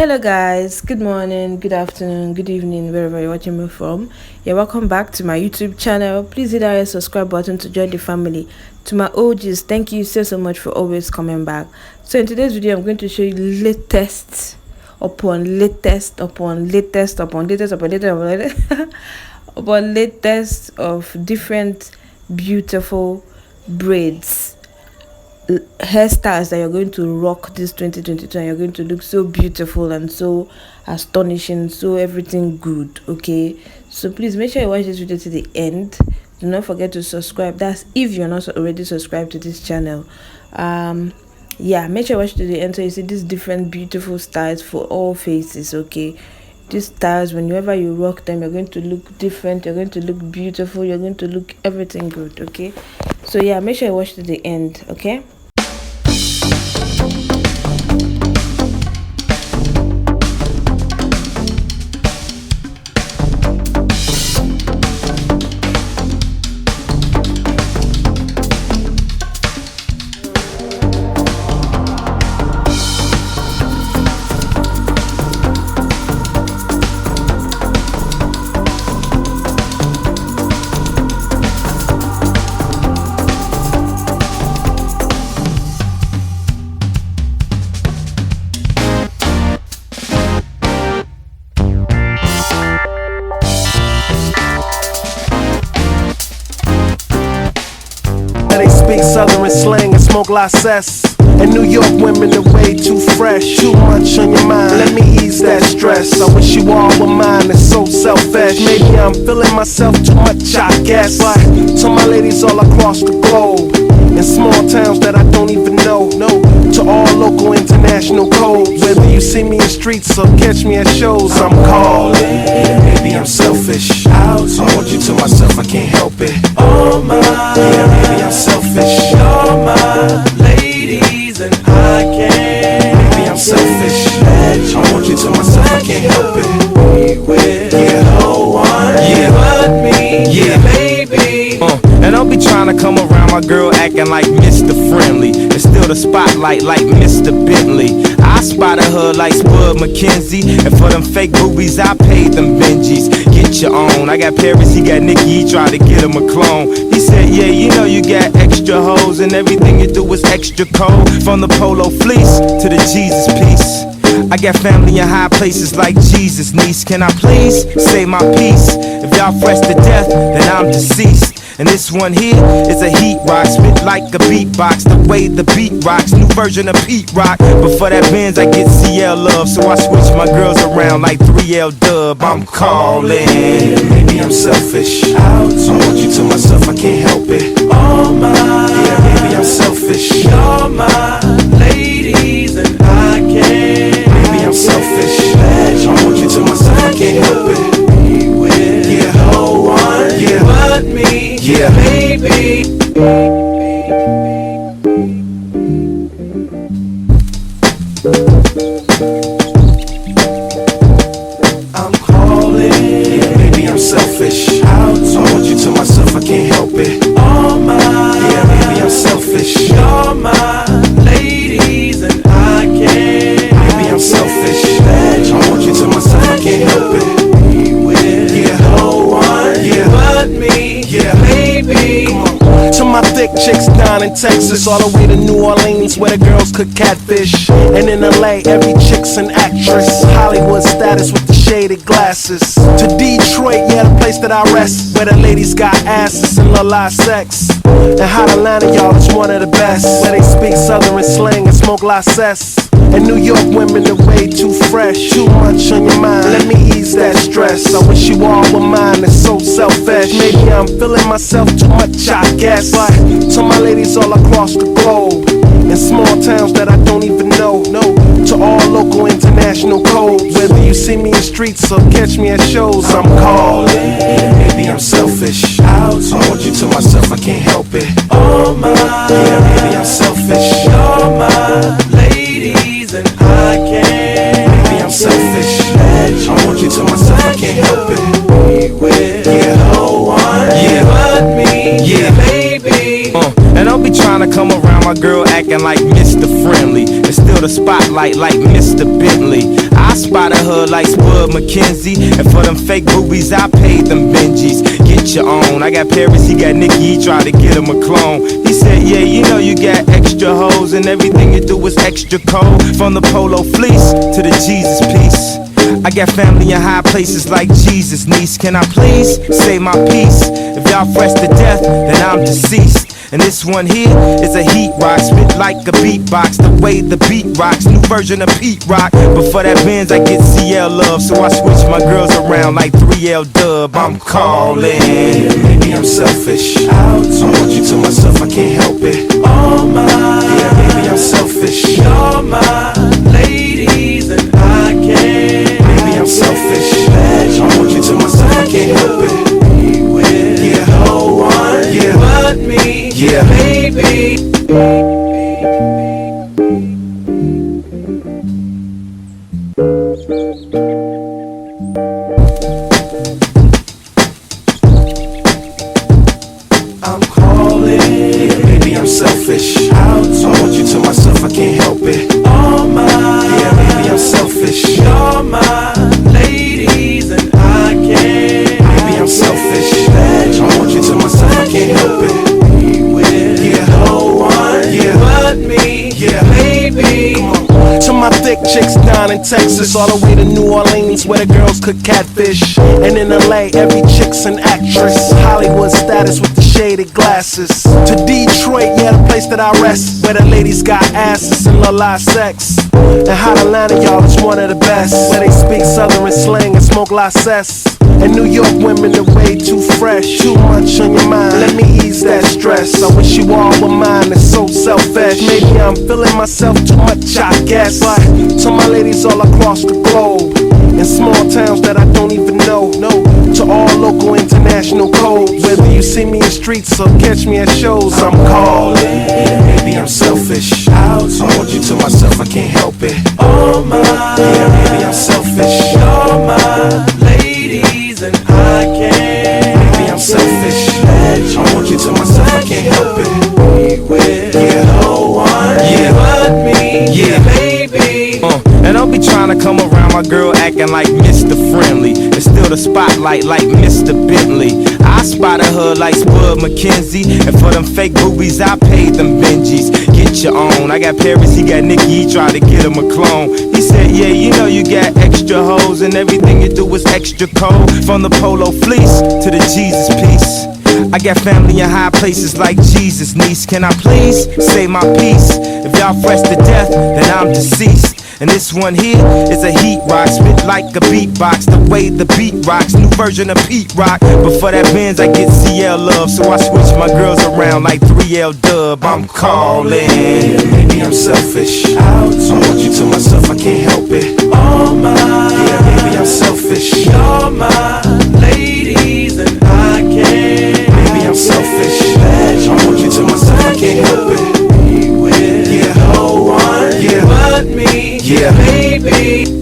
Hello guys, good morning, good afternoon, good evening, wherever you're watching me from. Yeah, welcome back to my YouTube channel. Please hit that subscribe button to join the family. To my OGs, thank you so much for always coming back. So in today's video, I'm going to show you latest upon latest upon latest upon latest upon latest upon latest of different beautiful braids hairstyles that you're going to rock this 2022, and you're going to look so beautiful and so astonishing, so everything good. Okay, so please make sure you watch this video to the end. Do not forget to subscribe. That's if you're not already subscribed to this channel. Yeah, make sure you watch to the end so you see these different beautiful styles for all faces. Okay, these styles, whenever you rock them, you're going to look different, you're going to look beautiful, you're going to look everything good. Okay, so yeah, make sure you watch to the end. Okay. They speak southern slang and smoke license. And New York women are way too fresh. Too much on your mind, let me ease that stress. I wish you all were mine, it's so selfish. Maybe I'm feeling myself too much, I guess. But to my ladies all across the globe, in small towns that I don't even know, to all local international codes. Whether you see me in streets or catch me at shows, I'm calling. Maybe I'm selfish, I want you to myself, I can't help it. Oh my, yeah, maybe I'm selfish. You're my ladies and I can't. Maybe I'm selfish, I want you to myself, I can't help it. Be with no one, but me, baby. And I'll be trying to come around my girl acting like Mr. Friendly, and still the spotlight like Mr. Bentley. I spotted her like Spud McKenzie, and for them fake boobies I paid them Benjis. Get your own. I got Paris, he got Nikki, he tried to get him a clone. He said, yeah, you know you got extra hoes, and everything you do is extra cold. From the polo fleece to the Jesus piece, I got family in high places like Jesus, niece. Can I please say my piece? If y'all fresh to death, then I'm deceased. And this one here is a heat rock, spit like a beatbox, the way the beat rocks, new version of Pete Rock. But for that Benz I get CL love, so I switch my girls around like 3L Dub. I'm calling. Maybe I'm selfish, I want you to myself, I can't help it. Oh my, yeah, maybe I'm selfish. You're my ladies and I can't. Maybe I'm selfish, I want you to myself, I can't help it. Be with no one, but me, baby. I'm calling. Yeah, maybe I'm selfish. I want you to myself, I can't help it. Oh my, yeah, maybe I'm selfish. You're my ladies and I can't. Maybe I'm selfish. I want you to myself, I can't help it. Be with no one, but me, baby. Come on. To my thick chicks down in Texas, all the way to New Orleans where the girls cook catfish. And in LA, every chick's an actress. Hollywood status with the shaded glasses. To Detroit, yeah, the place that I rest, where the ladies got asses and love live sex. And Hot Atlanta, y'all, is one of the best, where they speak southern slang and smoke license. And New York women are way too fresh. Too much on your mind, let me ease that stress. I wish you all were mine, it's so selfish. Maybe I'm feeling myself too much, I guess. But to my ladies all across the globe, in small towns that I don't even know, to all local international codes. Whether you see me in streets or catch me at shows, I'm calling. Maybe I'm selfish, I want you to myself, I can't help it. Oh my, yeah, maybe I'm selfish. You're my ladies and I can't. Maybe I'm selfish, I want you to myself, I can't help it. Be with no one, but me, baby. And I'll be trying to come around my girl acting like Mr. Friendly, and still the spotlight like Mr. Bentley. I I spotted her like Spud McKenzie, and for them fake boobies, I paid them Benjis. Get your own. I got Paris, he got Nikki, he tried to get him a clone. He said, yeah, you know you got extra hoes, and everything you do is extra cold. From the polo fleece to the Jesus piece. I got family in high places like Jesus, niece. Can I please say my piece? If y'all fresh to death, then I'm deceased. And this one here is a heat rock, spit like a beatbox, the way the beat rocks, new version of Pete Rock. But for that Benz I get CL love, so I switch my girls around like 3L Dub. I'm calling. Yeah, maybe I'm selfish. I want you to myself, I can't help it. All mine. Yeah, maybe I'm selfish. You're my ladies and I can't. Maybe I'm selfish. I want you to myself, I can't help it. Yeah, no one, yeah, but me. Yeah, baby. I'm calling. Yeah, maybe I'm selfish. I want you to myself, I can't help it. All mine. Yeah, maybe I'm selfish. You're my ladies and I can't. Maybe I'm selfish. I want you to myself, I can't help it. Yeah, baby. To my thick chicks down in Texas, all the way to New Orleans where the girls cook catfish. And in LA, every chick's an actress. Hollywood status with the shaded glasses. To Detroit, yeah, the place that I rest, where the ladies got asses and love live sex. And Hot Atlanta, y'all, is one of the best, where they speak southern slang and smoke license. And New York women are way too fresh. Too much on your mind, let me ease that stress. I wish you all were mine, it's so selfish. Maybe I'm feeling myself too much, I guess. But to my ladies all across the globe, in small towns that I don't even know, to all local international codes. Whether you see me in streets or catch me at shows, I'm calling. Maybe I'm selfish. I want you to myself, I can't help it. Oh my, yeah, maybe I'm selfish. You're my ladies and I can't. Maybe I'm selfish. I want you to myself, I can't help it. Yeah, no one, yeah, but me, yeah, baby. And don't be trying to come around my girl acting like Mr. Friendly, and still the spotlight like Mr. Bentley. I spotted her like Spud McKenzie, and for them fake boobies I paid them Benjis. Get your own. I got Paris, he got Nikki, he tried to get him a clone. He said, yeah, you know you got extra hoes, and everything you do is extra cold. From the polo fleece to the Jesus piece. I got family in high places like Jesus, niece. Can I please say my piece? If y'all fresh to death, then I'm deceased. And this one here is a heat rock, spit like a beatbox, the way the beat rocks, new version of Pete Rock. But for that Benz I get CL love, so I switch my girls around like 3L Dub. I'm calling. Maybe I'm selfish. I want you to myself, I can't help it. All mine. Yeah, maybe I'm selfish. You're my ladies and I can't. Maybe I'm selfish. I want you to myself, I can't help it. Yeah, no one, yeah, but me. Yeah, baby.